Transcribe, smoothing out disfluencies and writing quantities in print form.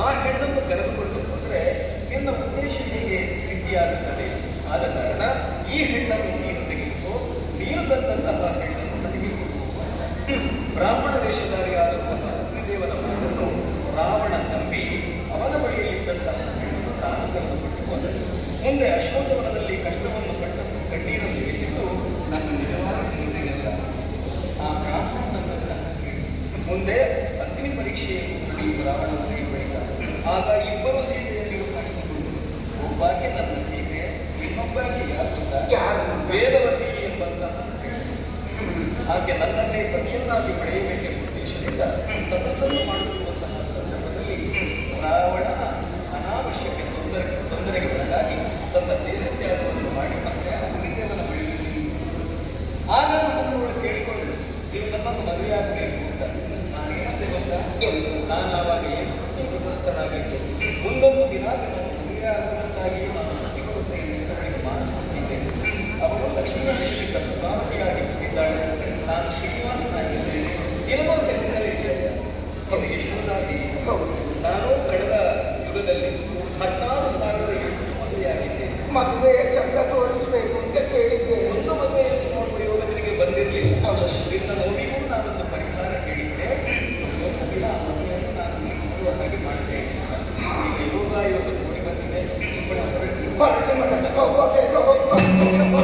ಆ ಹೆಣ್ಣನ್ನು ಕರೆದುಕೊಂಡು ಬಂದರೆ ನಿನ್ನ ಉದ್ದೇಶ ಹೇಗೆ ಸಿದ್ಧಿಯಾಗುತ್ತದೆ. ಆದ ಕಾರಣ ಈ ಹೆಣ್ಣನ್ನು ನೀನು ತೆಗೆದುಕೋ, ನೀನು ತಂದಂತಹ ಹೆಣ್ಣನ್ನು ನನಗೆ ಕೊಡುವ. ಬ್ರಾಹ್ಮಣ ವೇಷಧಾರಿಯಾದಂತಹ ಅಗ್ನಿದೇವನ ಮಾತನ್ನು ರಾವಣ ನಂಬಿ ಅವನ ಬಳಿಯಲ್ಲಿದ್ದಂತಹ ಹೆಣ್ಣನ್ನು ತಾನು ಕರೆದುಕೊಂಡು ಹೋದನು. ಮುಂದೆ ಅಶೋಕವನದಲ್ಲಿ ಕಷ್ಟವನ್ನು ಪಟ್ಟದ್ದು ಕಣ್ಣೀರನ್ನು ಇರಿಸಿದ್ದು ನನ್ನ ನಿಜವಾದ ಸೀತೆಯಲ್ಲ, ಆ ಬ್ರಾಹ್ಮಣನಂತಹ ಹೆಣ್ಣು. ಮುಂದೆ ಅಗ್ನಿ ಪರೀಕ್ಷೆಯನ್ನು ನಡೆಯುವ ರಾವಣನ ಕೈ ಬಳಿಕ ಆಗ ಇಬ್ಬರು ಸೀತೆಯಲ್ಲಿಯೂ ಕಾಣಿಸಿಕೊಂಡು, ಒಬ್ಬಾಕೆ ನನ್ನ ಸೀತೆ, ಇನ್ನೊಬ್ಬಾಕೆ ಯಾರು ವೇದವತಿ ಎಂಬಂತಹ ಹೆಣ್ಣು. ಆಕೆ ನನ್ನನ್ನೇ ಪತಿಯನ್ನಾಗಿ ಪಡೆಯಬೇಕೆಂಬ ಉದ್ದೇಶದಿಂದ ತಪಸ್ಸನ್ನು ಮಾಡುತ್ತಿರುವಂತಹ ಸಂದರ್ಭದಲ್ಲಿ ರಾವಣನ ಅನಾವಶ್ಯಕ ತೊಂದರೆಗೆ ಒಳಗಾಗಿ ತನ್ನ ದೇಹತ್ಯಾಗವನ್ನು ಮಾಡಿ ಮತ್ತೆ ಅಗ್ನಿದೇವನ ಬಳಿಯಲ್ಲಿ ಆಗ ನನ್ನನ್ನು ಕೇಳಿಕೊಂಡು ನೀವು ನನ್ನನ್ನು ಮದುವೆಯಾಗಬೇಕು ಅಂತ ನಾನೇನಂತೆ ಗೊತ್ತಾ, ನಾನು ಆವಾಗ ಏನು ಪ್ರಸ್ತನಾಗಿದ್ದು ಮುಂದೊಂದು ದಿನ ನಾನು ಮದುವೆಯಾಗುವಂತಾಗಿ ನಾನು ಕೊಡುತ್ತೇನೆ ಅಂತ ಮಾತು ಕೊಟ್ಟಿದ್ದೇನೆ. ಅವರು ಲಕ್ಷ್ಮೀ